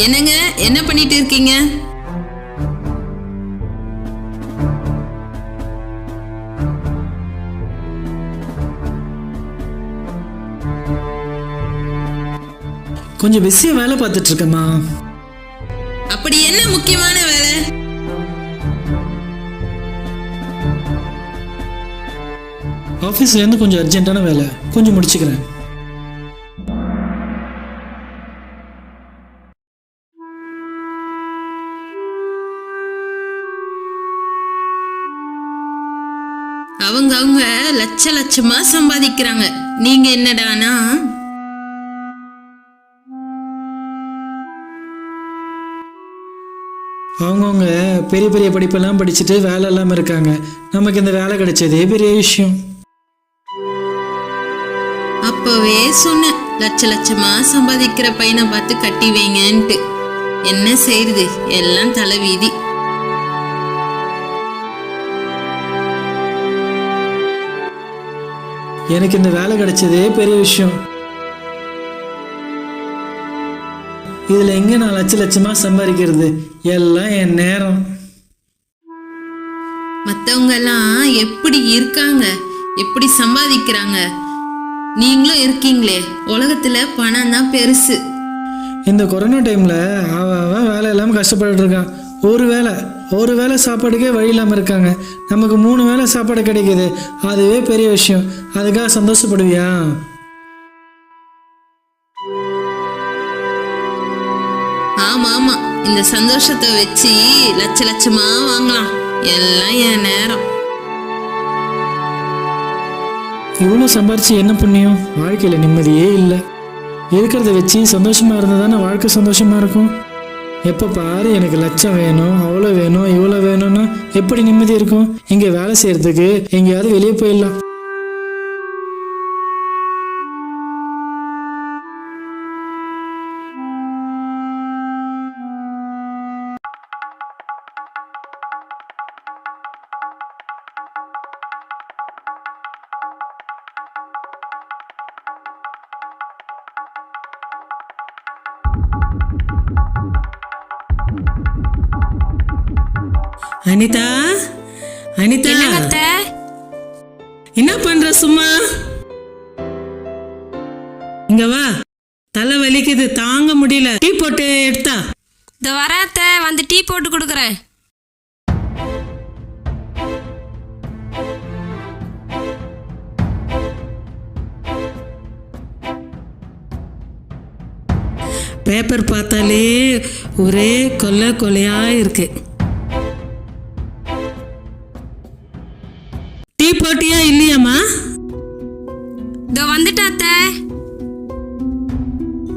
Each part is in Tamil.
என்னங்க, என்ன பண்ணிட்டு இருக்கீங்க? கொஞ்சம் பிஸியா வேலை பார்த்துட்டு இருக்கேம்மா. அப்படி என்ன முக்கியமான வேலை? ஆஃபீஸ்ல இருந்து கொஞ்சம் அர்ஜென்ட்டான வேலை, கொஞ்சம் முடிச்சுக்கிறேன். அவங்க லட்ச லட்சமா சம்பாதிக்கிறாங்க. நீங்க என்னடானா அவங்கவுங்க பெரிய பெரிய படிப்பெல்லாம் படிச்சுட்டு வேலை இல்லாமல் இருக்காங்க. நமக்கு இந்த வேலை கிடைச்சதே பெரிய விஷயம். அப்பவே சொன்னேன், லட்ச லட்சமா சம்பாதிக்கிற பையனை பார்த்து கட்டி வைங்கன்ட்டு. என்ன செய்யுது, எல்லாம் தலைவீதி. எனக்கு இந்த வேலை கிடைச்சதே பெரிய விஷயம். இதுல எங்க நான் லட்ச லட்சமா சம்பாதிக்கிறது? எல்லாம் என் நேரம். மத்தவங்க எல்லாம் எப்படி இருக்காங்க, எப்படி சம்பாதிக்கிறாங்க, நீங்களும் இருக்கீங்களே. உலகத்துல பணம் தான் பெருசு. இந்த கொரோனா டைம்ல அவன் வேலை இல்லாம கஷ்டப்பட்டு இருக்கான். ஒரு வேளை சாப்பாடுக்கே வழி இல்லாம இருக்காங்க. நமக்கு 3 வேளை சாப்பாடு கிடைக்குது, அதுவே பெரிய விஷயம். அதுக்காக சந்தோஷப்படுவியா? ஆமா ஆமா, இந்த சந்தோஷத்தை வச்சு லட்ச லட்சமா வாங்கலாம். எல்லாம் என் நேரம். இவ்வளவு சம்பாரிச்சு என்ன புண்ணியம்? வாழ்க்கையில நிம்மதியே இல்லை. இருக்கிறத வச்சு சந்தோஷமா இருந்தா தானே வாழ்க்கை சந்தோஷமா இருக்கும். எப்ப பாரு எனக்கு லட்சம் வேணும், அவ்வளோ வேணும், இவ்வளோ வேணும்னா எப்படி நிம்மதி இருக்கும்? இங்க வேலை செய்யறதுக்கு எங்கேயாவது வெளியே போயிடலாம். அனிதா, அனிதா, என்ன பண்ற? சும்மா இங்க வா. தலை வலிக்குது, தாங்க முடியல. டீ போட்டு எடுத்தா. இந்த வராத்த வந்து டீ போட்டு கொடுக்குறேன். பேப்பர் பார்த்தாலே ஒரே கொலையா இருக்கு. டீ போட்டியா இல்லையாம்மா? இதோ வந்துட்டாத்த.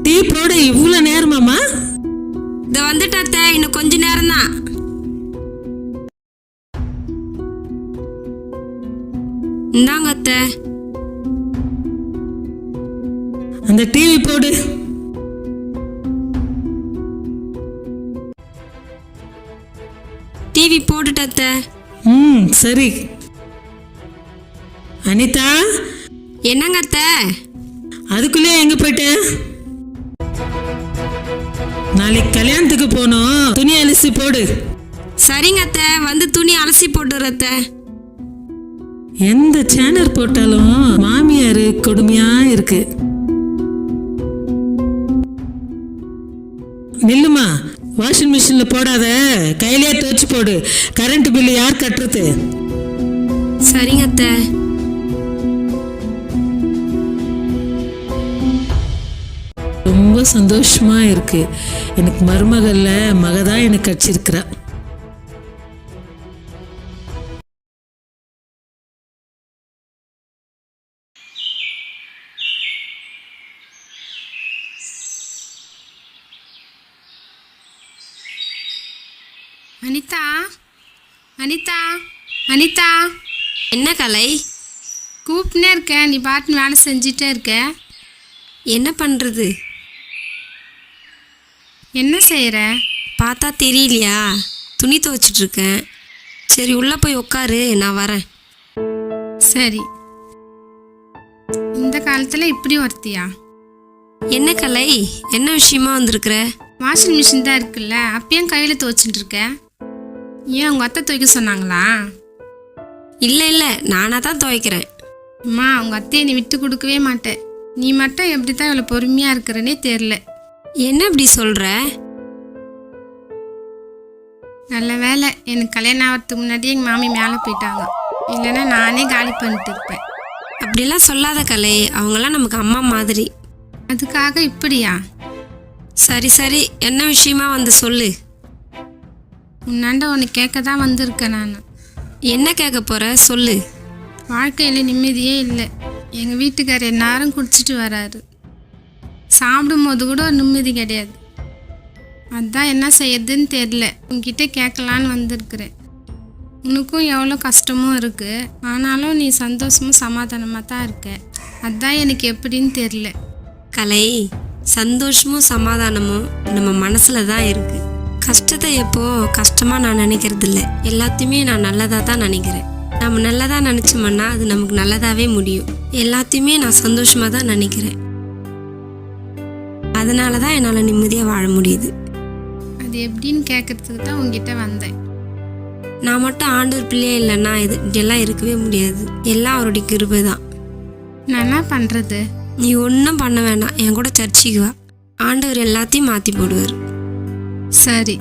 டீ போட இவ்வளவு நேரமாம்மா? இதோ வந்துட்டாத்த, இன்னும் கொஞ்ச நேரம் தான். இந்தாங்க அத்தை. அந்த டிவி போடு. டிவி போட்டுட்ட. சரி. அனிதா, என்னங்க அத்தை? அதுக்குள்ளே எங்க போயிட்டு? நாளைக்கு கல்யாணத்துக்கு போனோம், துணி அலசி போடு. சரிங்க அத்தை, வந்து துணி அலசி போட்டுறத்த. எந்த சேனல் போட்டாலும் மாமியாரு கொடுமையா இருக்கு. நில்லுமா, வாஷிங் மிஷின்ல போடாத, கையிலே துவைச்சு போடு. கரண்ட் பில்லு யார் கட்டுறது? சரிங்க அத்தை. ரொம்ப சந்தோஷமா இருக்கு. எனக்கு மருமகள்ல மகதான் எனக்கு கட்சிருக்கிறா. அனிதா, அனிதா, அனிதா. என்ன கலை? கூப்பிட்டுனே இருக்கேன், நீ பாட்டுன்னு வேலை செஞ்சிட்டே இருக்க. என்ன பண்ணுறது? என்ன செய்கிற? பார்த்தா தெரியலையா? துணி துவைச்சிட்ருக்கேன். சரி உள்ளே போய் உட்காரு, நான் வரேன். சரி. இந்த காலத்தில் இப்படி ஒருத்தியா? என்ன கலை, என்ன விஷயமா வந்திருக்கிற? வாஷிங் மிஷின் தான் இருக்குல்ல, அப்பயும் கையில் துவைச்சிட்டு இருக்க. ஏன் உங்கள் அத்தை துவைக்க சொன்னாங்களா? இல்லை நானாக தான் துவைக்கிறேன். அம்மா, உங்கள் அத்தையை நீ விட்டு கொடுக்கவே மாட்டேன். நீ மட்டும் எப்படி தான் இவ்வளோ பொறுமையாக இருக்கிறனே தெரில. என்ன இப்படி சொல்கிற? நல்ல வேலை, எனக்கு கல்யாணம் ஆகிறதுக்கு முன்னாடியே எங்கள் மாமி மேலே போயிட்டாங்க. இல்லைன்னா நானே காலி பண்ணிட்டு இருப்பேன். அப்படிலாம் சொல்லாத கலை, அவங்களாம் நமக்கு அம்மா மாதிரி. அதுக்காக இப்படியா? சரி என்ன விஷயமா வந்து சொல்லு. முன்னாண்ட ஒன்று கேட்க தான் வந்திருக்கேன் நான். என்ன கேட்க போகிற சொல்லு. வாழ்க்கையில் நிம்மதியே இல்லை. எங்கள் வீட்டுக்காரர் எல்லாரும் குடிச்சிட்டு வராரு. சாப்பிடும்போது கூட ஒரு நிம்மதி கிடையாது. அதான் என்ன செய்யறதுன்னு தெரில, உங்ககிட்ட கேட்கலான்னு வந்திருக்கிறேன். உனக்கும் எவ்வளோ கஷ்டமும் இருக்குது, ஆனாலும் நீ சந்தோஷமும் சமாதானமாக தான் இருக்க. அதான் எனக்கு எப்படின்னு தெரில. கலை, சந்தோஷமும் சமாதானமும் நம்ம மனசில் தான் இருக்குது. கஷ்டத்தை எப்போ கஷ்டமாக நான் நினைக்கிறது இல்லை, எல்லாத்தையுமே நான் நல்லதாக தான் நினைக்கிறேன். நம்ம நல்லதாக நினச்சோம்னா அது நமக்கு நல்லதாகவே முடியும். எல்லாத்தையுமே நான் சந்தோஷமாக தான் நினைக்கிறேன். அதனால தான் என்னால் நிம்மதியாக வாழ முடியுது. அது எப்படின்னு கேட்கறதுக்கு தான் உங்ககிட்ட வந்தேன். நான் மட்டும் ஆண்டவர் பிள்ளையே இல்லைன்னா இப்படியெல்லாம் இருக்கவே முடியாது. எல்லாம் அவருடைய கிருபை தான். நான் என்ன பண்ணுறது? நீ ஒன்றும் பண்ண வேண்டாம், என் கூட சர்ச்சுக்கு வா. ஆண்டவர் எல்லாத்தையும் மாற்றி போடுவார். சரி.